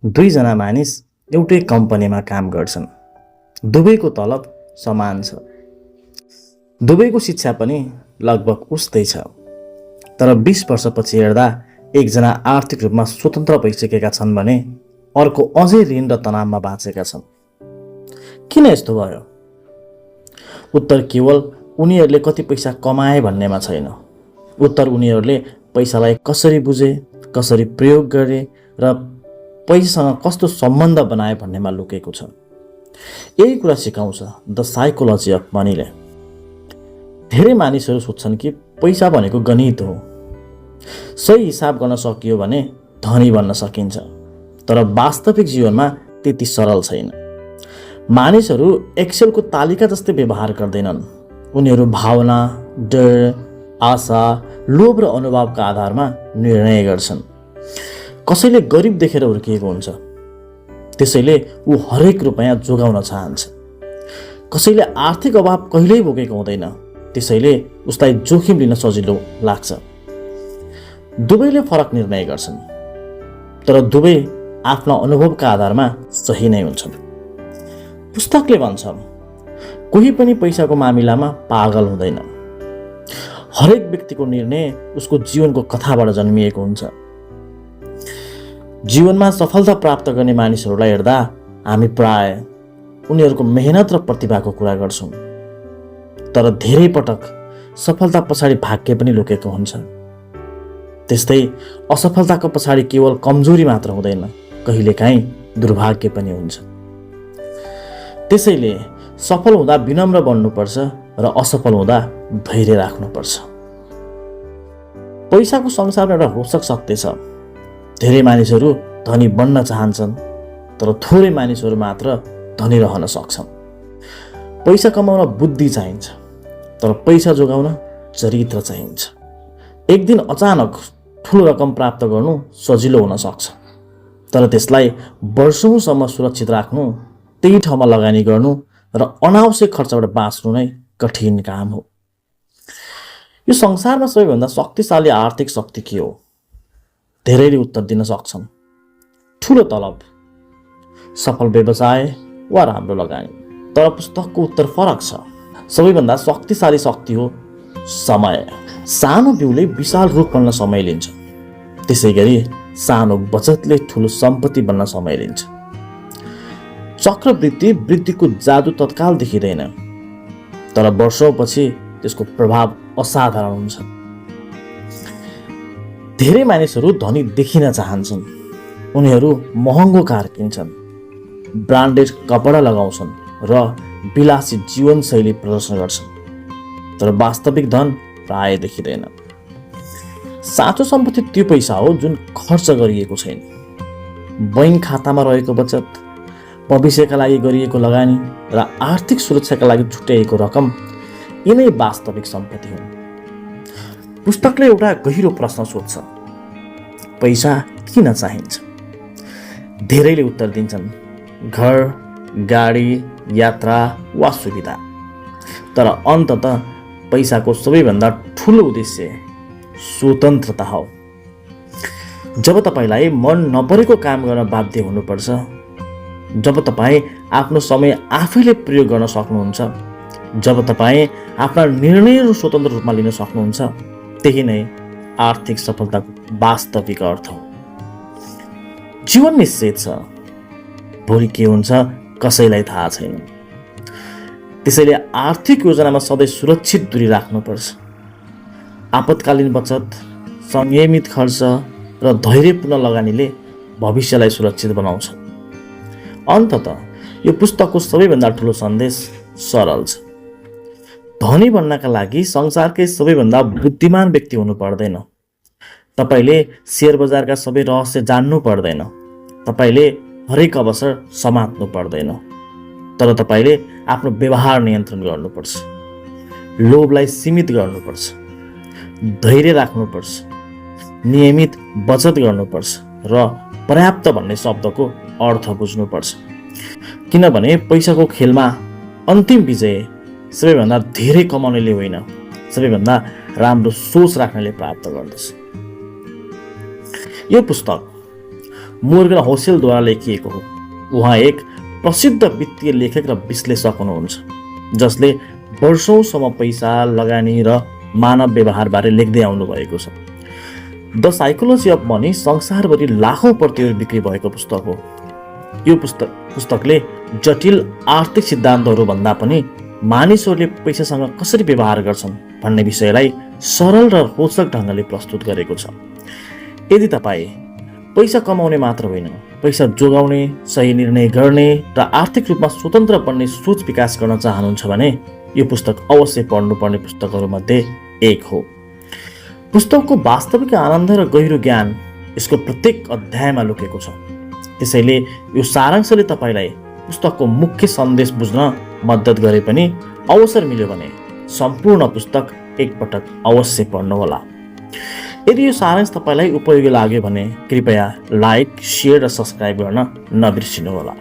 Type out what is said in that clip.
दुईजना मानिस एउटै कम्पनीमा काम गर्छन्। दुवैको तलब समान छ। दुवैको शिक्षा पनि लगभग उस्तै छ। तर 20 वर्षपछि हेर्दा एकजना आर्थिक रूपमा स्वतन्त्र भइसकेका छन् भने अर्को अझै ऋण र तनावमा बाँचेका छन्। किन यस्तो भयो? उत्तर केवल उनीहरूले कति पैसा कमाए भन्नेमा छैन। उत्तर उनीहरूले पैसालाई कसरी बुझे, कसरी प्रयोग गरे र पैसासँग कस्तो सम्बन्ध बनाए भन्नेमा लुकेको छ। यही कुरा सिकाउँछ द साइकोलोजी अफ मनीले। धेरै मानिसहरू सोच्छन् कि पैसा भनेको गणित हो। सही हिसाब गर्न सकियो भने धनी बन्न सकिन्छ। तर वास्तविक जीवनमा त्यति सरल छैन। मानिसहरू एक्सेलको तालिका जस्तै व्यवहार गर्दैनन्। उनीहरू भावना, डर, आशा, लोभ र अनुभवका आधारमा निर्णय गर्छन्। कसैले गरिब देखेर हुर्किएको हुन्छ, त्यसैले ऊ हरेक रुपैयाँ जोगाउन चाहन्छ। कसैले आर्थिक अभाव कहिल्यै भोगेको हुँदैन, त्यसैले उसलाई जोखिम लिन सजिलो लाग्छ। दुवैले फरक निर्णय गर्छन्, तर दुवै आफ्ना अनुभवका आधारमा सही नै हुन्छन्। पुस्तकले भन्छ, कोही पनि पैसाको मामिलामा पागल हुँदैन। हरेक व्यक्तिको निर्णय उसको जीवनको कथाबाट जन्मिएको हुन्छ। जीवनमा सफलता प्राप्त गर्ने मानिसहरूलाई हेर्दा हामी प्राय उनीहरूको मेहनत र प्रतिभाको कुरा गर्छौँ। तर धेरै पटक सफलता पछाडि भाग्य पनि लुकेको हुन्छ। त्यस्तै असफलताको पछाडि केवल कमजोरी मात्र हुँदैन, कहिलेकाहीँ दुर्भाग्य पनि हुन्छ। त्यसैले सफल हुँदा विनम्र बन्नुपर्छ र असफल हुँदा धैर्य राख्नुपर्छ। पैसाको संसारमा एउटा रोचक सत्य छ। धेरै मानिसहरू धनी बन्न चाहन्छन्, तर थोरै मानिसहरू मात्र धनी रहन सक्छन्। पैसा कमाउन बुद्धि चाहिन्छ, तर पैसा जोगाउन चरित्र चाहिन्छ। एक दिन अचानक ठुलो रकम प्राप्त गर्नु सजिलो हुन सक्छ, तर त्यसलाई वर्षौंसम्म सुरक्षित राख्नु, त्यही ठाउँमा लगानी गर्नु र अनावश्यक खर्चबाट बाँच्नु नै कठिन काम हो। यो संसारमा सबैभन्दा शक्तिशाली आर्थिक शक्ति के हो? धेरैले उत्तर दिन सक्छन्, ठुलो तलब, सफल व्यवसाय वा राम्रो लगानी। तर पुस्तकको उत्तर फरक छ। सबैभन्दा शक्तिशाली शक्ति हो समय। सानो बिउले विशाल रुख बन्न समय लिन्छ, त्यसै गरी सानो बचतले ठुलो सम्पत्ति बन्न समय लिन्छ। चक्रवृद्धि वृद्धिको जादु तत्काल देखिँदैन, तर वर्षौंपछि त्यसको प्रभाव असाधारण हुन्छ। धेरै मानिसहरू धनी देखिन चाहन्छन्। उनीहरू महँगो कार किन्छन्, ब्रान्डेड कपडा लगाउँछन् र विलासी जीवनशैली प्रदर्शन गर्छन्, तर वास्तविक धन प्राय देखिँदैन। साँचो सम्पत्ति त्यो पैसा हो जुन खर्च गरिएको छैन। बैंक खातामा रहेको बचत, भविष्यका लागि गरिएको लगानी र आर्थिक सुरक्षाका लागि छुट्याइएको रकम, यिनै वास्तविक सम्पत्ति हुन्। पुस्तकले एउटा गहिरो प्रश्न सोध्छ, पैसा किन चाहिन्छ? धेरैले उत्तर दिन्छन्, घर, गाडी, यात्रा वा सुविधा। तर अन्ततः पैसाको सबैभन्दा ठुलो उद्देश्य स्वतन्त्रता हो। जब तपाईलाई मन नपरेको काम गर्न बाध्य हुनुपर्छ, जब तपाईँ आफ्नो समय आफैले प्रयोग गर्न सक्नुहुन्छ, जब तपाईँ आफ्ना निर्णयहरू स्वतन्त्र रूपमा लिन सक्नुहुन्छ, त्यही नै आर्थिक सफलताको वास्तविक अर्थ हो। जीवन निश्चित छ, भोलि के हुन्छ कसैलाई थाहा छैन। त्यसैले आर्थिक योजनामा सधैँ सुरक्षित दूरी राख्नुपर्छ। आपतकालीन बचत, संयमित खर्च र धैर्यपूर्ण लगानीले भविष्यलाई सुरक्षित बनाउँछ। अन्ततः यो पुस्तकको सबैभन्दा ठुलो सन्देश सरल छ। धनी बन्नका लागि संसारकै सबैभन्दा बुद्धिमान व्यक्ति हुनु पर्दैन। तपाईले शेयर बजारका सबै रहस्य जान्नु पर्दैन। तपाईले हरेक अवसर समात्नु पर्दैन। तर तपाईले आफ्नो व्यवहार नियन्त्रण गर्नुपर्छ। लोभलाई सीमित गर्नुपर्छ। धैर्य राख्नुपर्छ। नियमित बचत गर्नुपर्छ र पर्याप्त भन्ने शब्दको अर्थ बुझ्नुपर्छ। किनभने पैसाको खेलमा अन्तिम विजय सबैभन्दा धेरै कमाउनेले होइन, सबैभन्दा राम्रो सोच राख्नेले प्राप्त गर्दछ। यो पुस्तक मोर्गन होसेलद्वारा लेखिएको हो। उहाँ एक प्रसिद्ध वित्तीय लेखक र विश्लेषक हुनुहुन्छ जसले वर्षौंसम्म पैसा, लगानी र मानव व्यवहारबारे लेख्दै आउनु भएको छ। द साइकोलोजी अफ मनी संसारभरि लाखौं प्रतिहरू बिक्री भएको पुस्तक हो। यो पुस्तकले जटिल आर्थिक सिद्धान्तहरू भन्दा पनि मानिसहरूले पैसासँग कसरी व्यवहार गर्छन् भन्ने विषयलाई सरल र रोचक ढङ्गले प्रस्तुत गरेको छ। यदि तपाईँ पैसा कमाउने मात्र होइन, पैसा जोगाउने, सही निर्णय गर्ने र आर्थिक रूपमा स्वतन्त्र बन्ने सोच विकास गर्न चाहनुहुन्छ भने यो पुस्तक अवश्य पढ्नुपर्ने पुस्तकहरूमध्ये एक हो। पुस्तकको वास्तविक आनन्द र गहिरो ज्ञान यसको प्रत्येक अध्यायमा लुकेको छ। त्यसैले यो सारांशले तपाईँलाई पुस्तकको मुख्य सन्देश बुझ्न मद्दत गरे पनि अवसर मिल्यो भने सम्पूर्ण पुस्तक एकपटक अवश्य पढ्नुहोला। यदि यो सारांश तपाईँलाई उपयोगी लाग्यो भने कृपया लाइक, शेयर र सब्स्क्राइब गर्न नबिर्सिनुहोला।